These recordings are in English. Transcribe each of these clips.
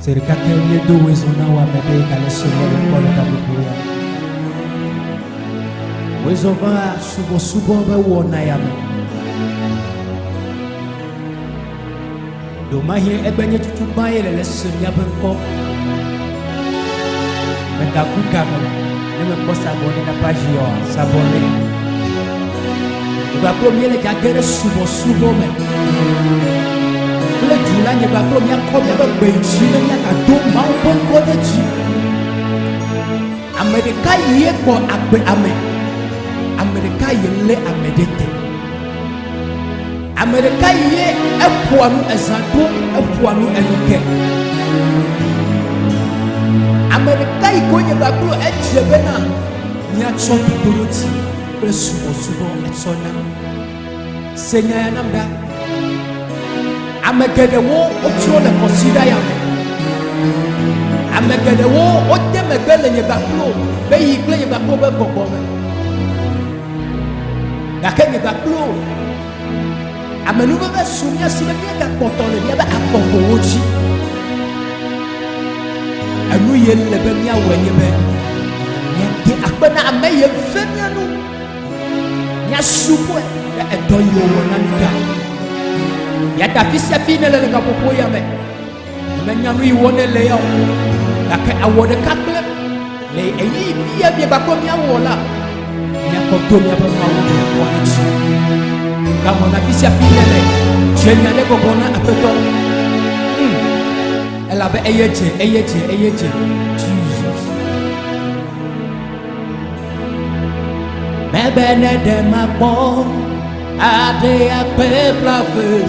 serikali yetu uwezo nao wamebeka lesongo lokolo kabukuya uwezo va subo ba wona yame do mahi ebenye tutu baye leson yabenko mendakuka me posa bone na page yo sabone ba premier le kagere subo me le dila nye ba premier ko me ba beji le nya ka do ma bon ko de ji America ye ko agbe ame America ye le amedete America ye epoanu ezado epoanu enuke America iko nye ba pro ejebe na nya chopi doroti subo etsona senya ya namda amegede wo otro le consider ya amegede wo ote megbele nye ba pro be yi gle nye ba pro be gogo me da ke nye ba pro amenu be sunya si be ka potole ya ba akofo wochi anu ye le be mi awenye be ya ke akpena ameye femia no ya supo ya edoyo wona nika ya tafisia finele le kapopo ya me nyanu iwone le ya la ke awode kakle le eyi bia bia ba ko mi awola ya ko to mi aba ma wo chi kama na tafisia finele chenya le ko bona apeto ela be eyeche Jesus Mebene de ma po ade a pe plave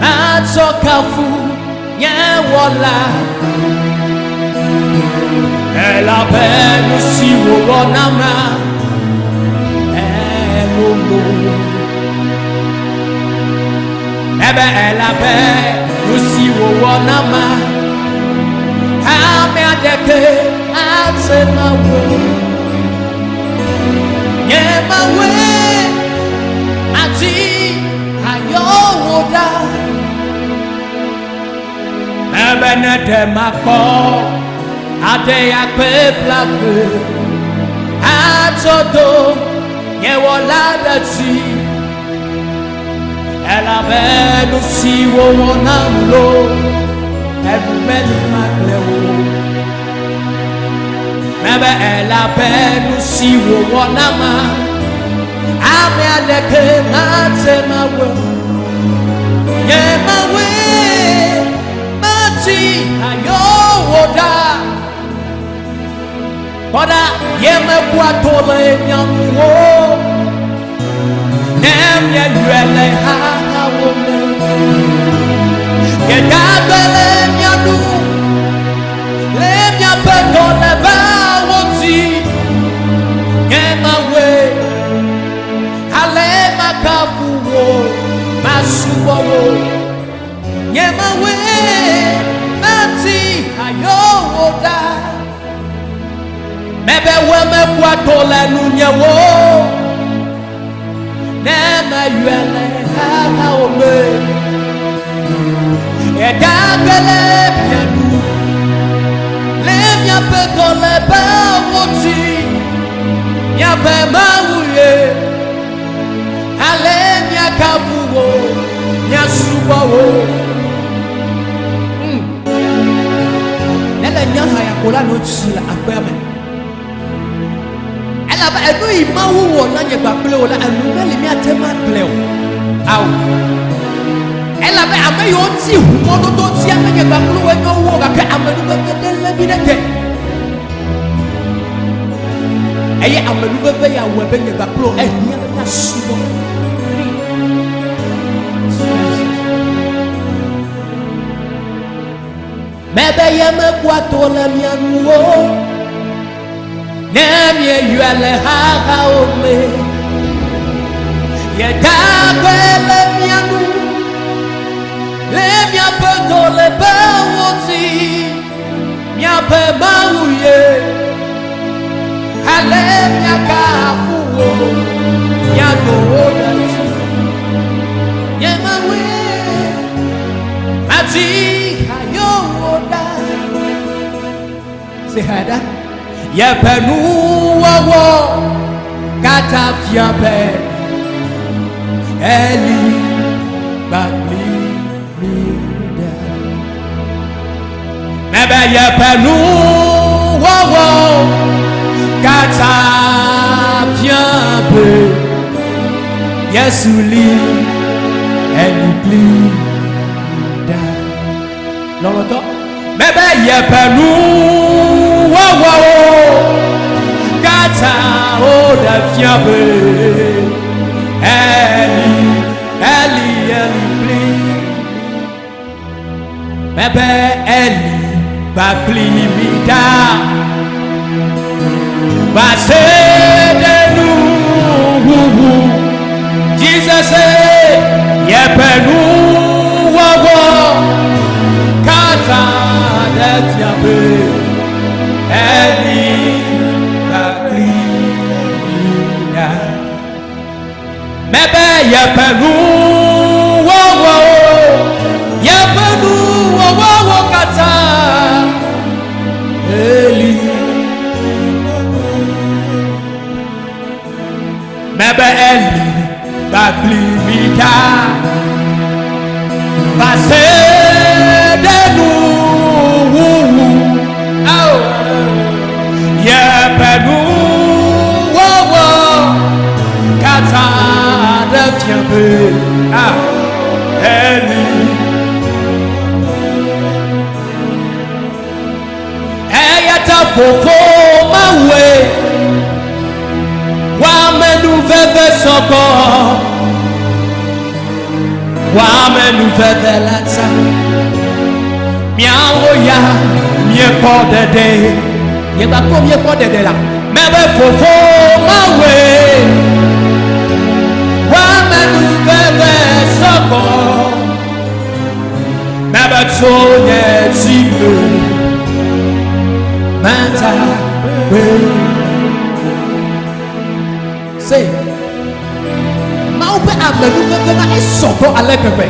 Atsokafu nye wola Ela pe nusi wo wonama Elolo Ebe ela pe nusi wo wonama Hame adeke atema wo Yema we ati ayo woda Ebene de makpo ade ya pe plafe atodo ye wola dati ela be no si wo wona lo ebele maglewo Nebe ela benu si wo wonama Ame aleke mate mawe Ye mawe Mati ayo woda Koda ye me kwatole nyamuo Nem ye yuele ha wome Ye dabele nyanu Lem ya pekone ba Masuwo Nyemawe Nati ayo woda Mebe weme kwa tole nunyewo Nema yuele haka ome Edagele mianu Lemya pekole ba woti Nyape mawuye Alemya kabuwo Nyasubawo Nele nyaha ya kola no chila akweme Ela ba enu imawu wona nye baple wala anu meli mi atema ple o aw Ela ba ame yo ti humo do do ti ame nye baple wo nyo wo ga ka amanu ba de bi de Eye amanu ba ya wo be nye baple o enya na subo Mebe ye me kwato le mianuo Nemye yuele haha ome Ye dagwe le mianu Le miape do le bawoti Miape mauye Ale miaka afuo Miano odati Ye mawe Mati hayo Say hada. Ya penu wawo kata fiabe Eli bagli mida. Nebe ya penu wawo kata fiabe Yesuli Eli blida. Loloto. Bebe ye penu wawo kata oda fiabe Eli bli. Bebe Eli bakli mida. Base de nous Jesus ye penu wawo kata Fiabe Eli Baklida. Mebe ye penu wawo kata Eli. Mebe Eli Baklida. Passé de nous. Yepenu wawo kata de fiabe Eli. Eyata fofo mawe wa menu veve soko wa menu veve lata miawo ya miepo dede. Il va combien de de là? Mais il faut mawe. Wa manu bebe soko. Mais il faut ne tibe. Manta we. C'est. Ma on peut amenu bebe ma soko ale bebe.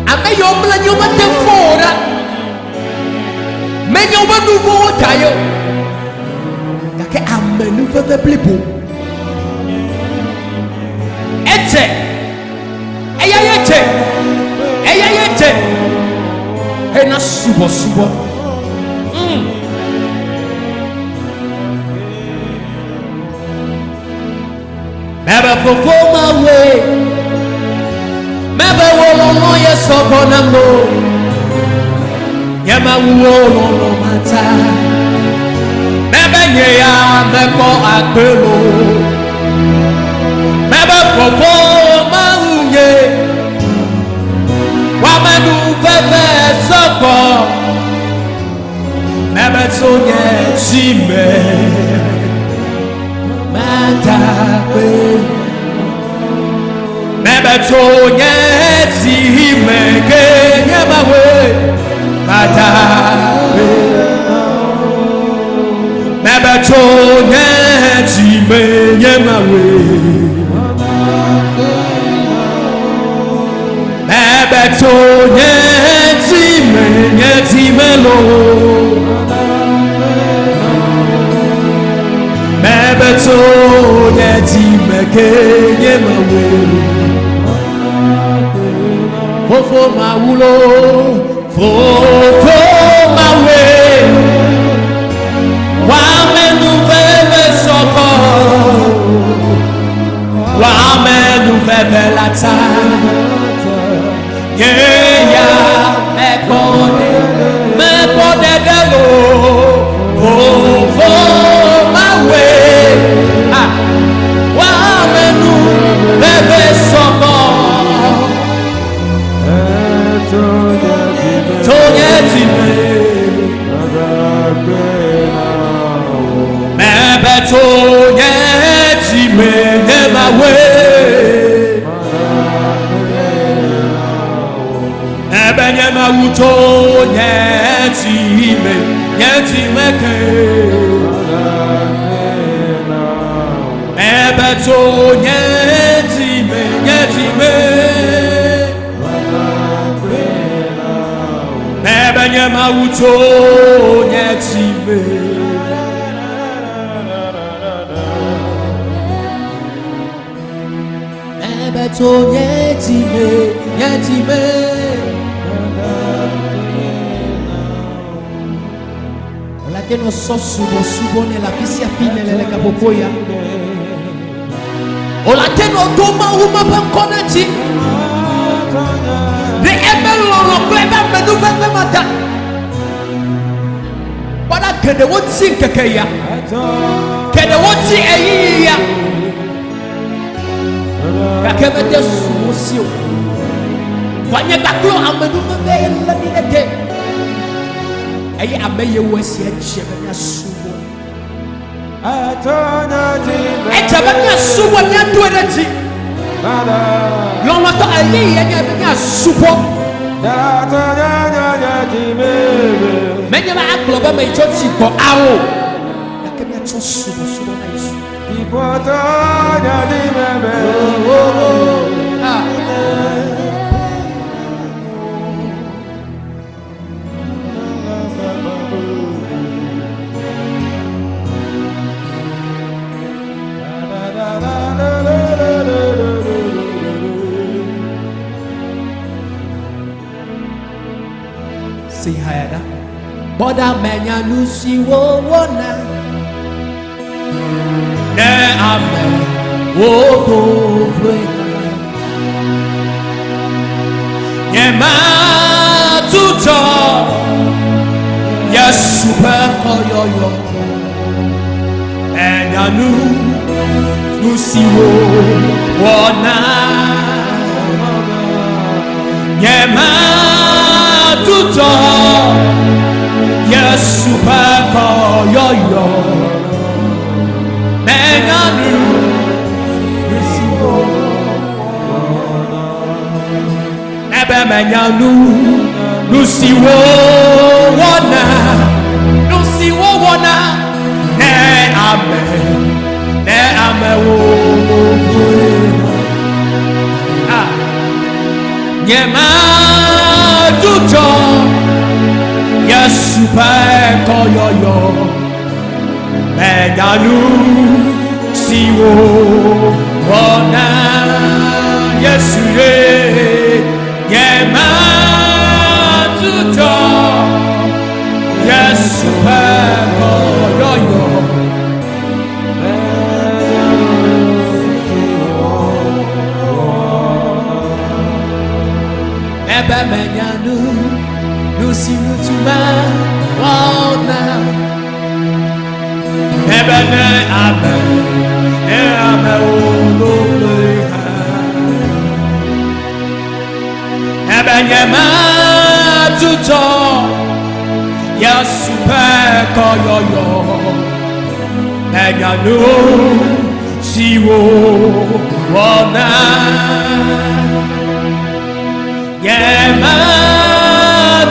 Ame yom la nyoma te fora. Mais nous avons nouveau taillot. Yake amenu feve blibo. Ete. Eya yete. Ena subo. Mebe fofo mawe. Mebe wolo ye sokonamo. Yama uolo no mata. Mebe nyeya meko akpelo. Mebe fofo maunye. Wamenu veve soko. Mebe sonye chime. Mata kwe. Mebe sonye chime ke yama we. Mebe tonye time yemawe. Mebe tonye time lo. Mebe tonye time ke yemawe. Fofo mawulo. Fofo mawe. Wa menu veve soko. Wa menu veve lata. Yeah, me pode delo. Fofo mawe. Wa menu veve soko. Mebe tonye time yemawe. Mebe nyemawu tonye time ke. Mebe tonye time. Mebe Nyama uto nyetime Ebeto nyetime Olateno subo nella fisia fine nelle capopoia Olateno doma uma banconati The Emeloro Clever Meduva Mata But I can the one sing Kakaya Can the one see a year Kakavete Susio When you got low, I'm a little bit let me day I may you was yet Chevania Subo Etabania Subo Yantuati Lomata Ali and Yabania Subo Many of our club may just see for our Yakabia Subo nice. See Hayada Boda Menya Lucy Wona Ne Ame Woto Yema Tuto Yes Super Koyoyo And Anu Lucy Wona Yema Tuto Yes Super Koyoyo Menanu Ebe Menanu Lucy Wona Ne Ame wo Nyema Tuto Yes Super Koyoyo Menanu Siwo Wona Yesu Nyema Tuto Yes Super Koyoyo Ebe Menanu Lucy Lutuma Wona Ebe ne ame Olokweha Ebe Nyema Tuto Yes Super Koyoyo Menanu Siwo Wona Nyema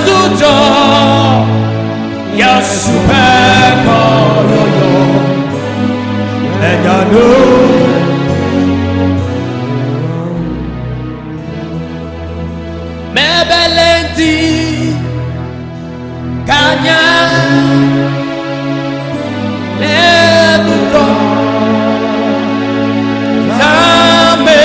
Tuto Yes Super Koyoyo Menanu Mebelendi Kanya Lebuto Zame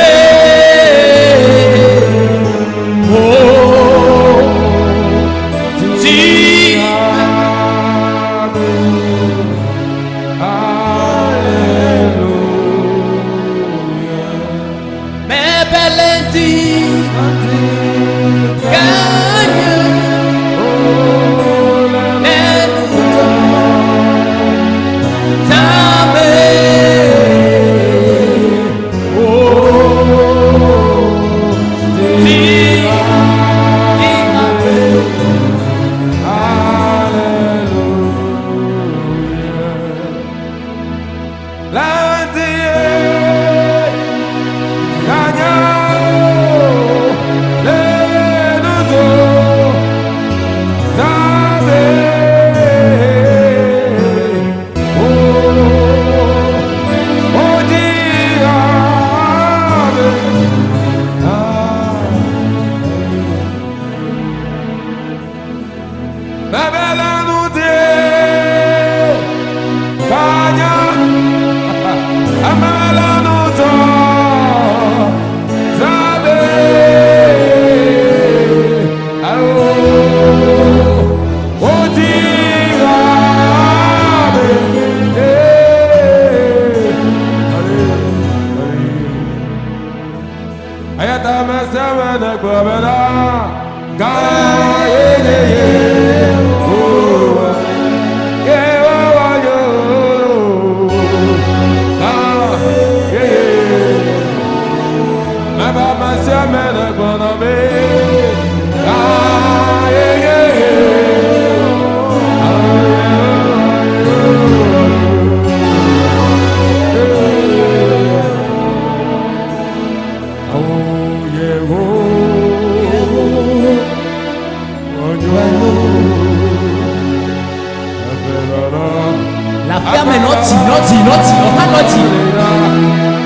mais noti,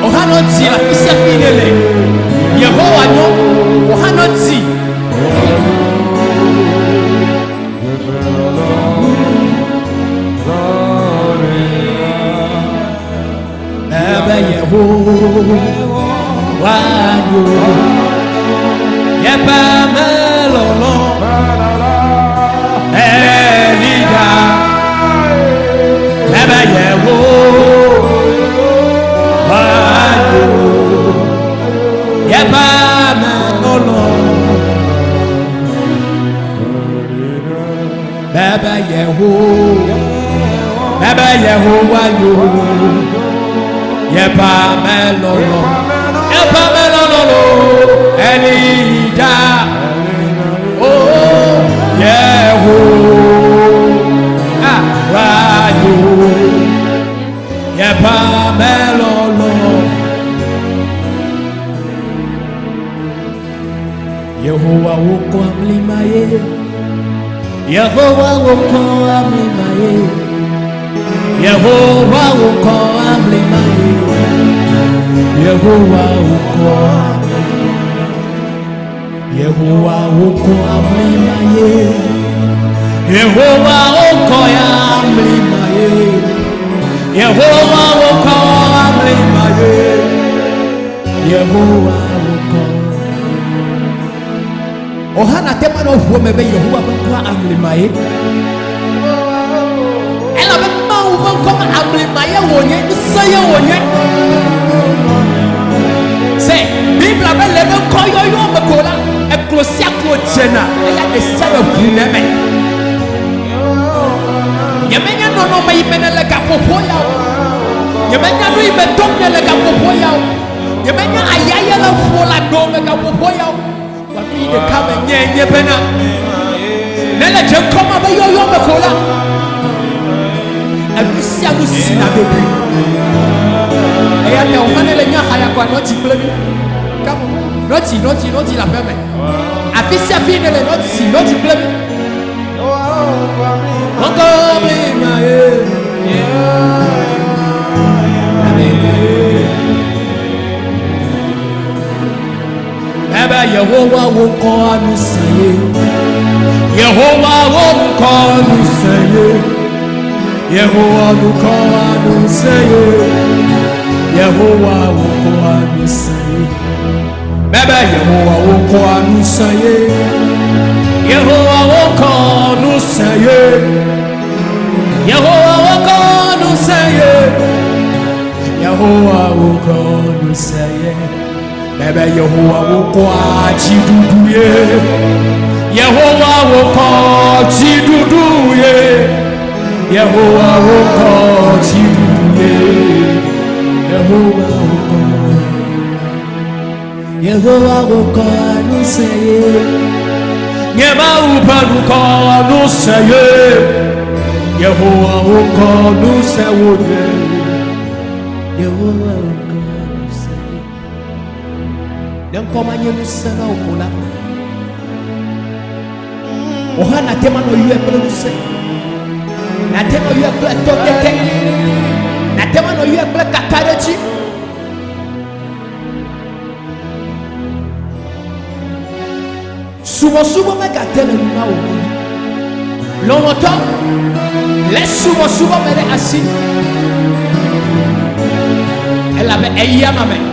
Ohanoti, la fille finele. Yehowa no, Ohanoti. Ebe Yehowa no, Yeba melolo, Elida. Ebe Yehowa no, Yeba melolo, Ebe Yehowa no, Yeba melolo, Elida. Oh Yehowa no, Yeba melolo. Yehowa woko amlimaye, Yehowa woko amlimaye, Yehowa woko amlimaye, Yehowa woko amlimaye, Yehowa woko amlimaye, Yehowa woko amlimaye, Yehowa woko amlimaye, Yehowa woko. Ohana tema no huo mebe Yehowa woko amlimaye. Ela be ma woko amlimaye wonye, saye wonye. C'est Bible avait les mêmes koyoyo mekola e klosia klojena ela de sebe buneme. Yemenya no no me imenele kapopo yawo. Yemenya no ibetonye le kapopo yawo. Yemenya ayaya la fola do me kapopo yawo. Wa bi de kame nyenye bena. Nele je koma be yoyo mekola. Abisia no sina bebi. Eya on le nya haya kwa noti plebi. Come noti la permet. Afisia fine le noti plebi. Encore blimaye. Eba Yehowa woko anusaye. Yehowa woko anusaye. Yehowa woko anusaye. Yehowa woko anusaye. Baba Yehowa woko anusaye. Yehowa woko anusaye. Yehowa woko anusaye. Yehowa woko anusaye. Baba Yehowa woko ajiduduye. Yehowa woko ajiduduye. Yehowa woko ajiduduye. Yehowa woko anusaye. Nyema upanuko anusaye. Yehowa woko anusaye. Yehowa woko anusaye. Nenkoma nyemusana okola. Ohana tema no yue peluse. Na tema yue kle tokete. Na tema no yue kle kakarechi. Souvent me gâter le nuna au monde. Longtemps, laisse souvent me assis. Elle avait aïe à ma main.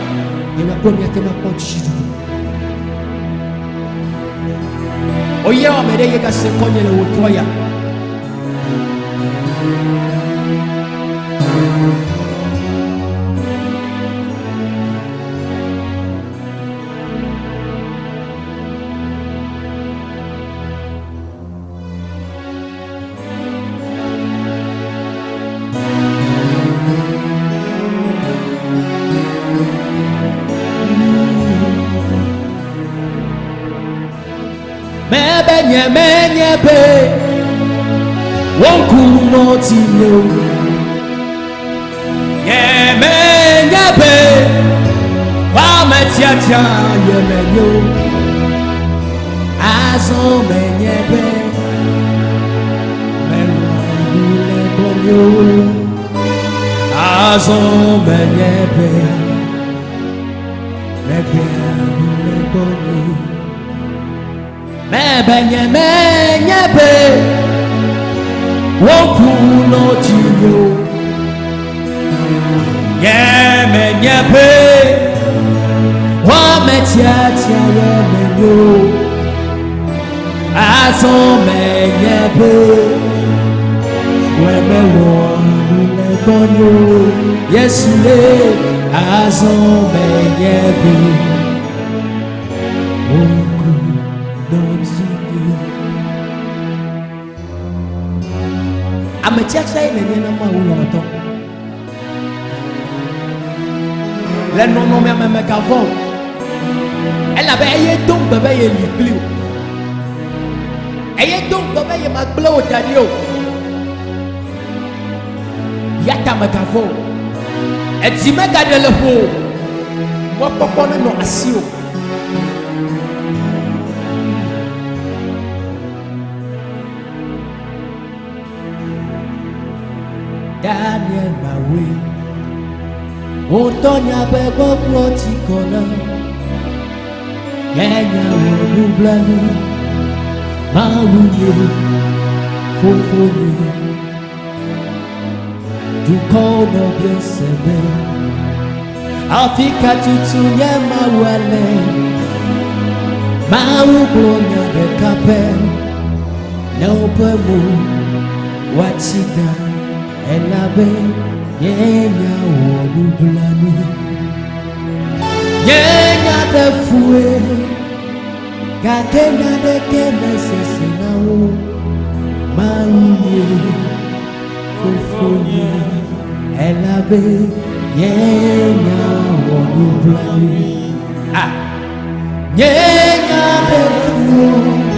Et ma première thème à porte chidou. Oya me de yega se konye le wotoya. Menye be wonku noti yo ye menye be wa metia ye menyo azo menye be melu le bonyo Azon benyebe Mebenye menyebe Woku no jiyo Yemenyebe Wametiatia yemenyo Azon menyebe Wemewonulebonyo Yesule Azon menyebe Woku no jiyo Ametiatia yemenyo na mawuloto Le non me me gavon. Elle avait donc bébé et l'ibli. Elle donc bébé et ma blo dadio. Yata me gavon. Elle dit me garde le haut. Moi papa non assio. Daniel Maui. Otonya bebo ploti kona Yenya onublani Mawunye Fofonye Dukono biesebe Afika tutunye mawale Mawublonya de kape Neopemu Wachika Elabe Yenya onublani Yenya de fue Kakena de kene sesinao Mauye Fofonye Elabe Yenya onublani Yenya de fue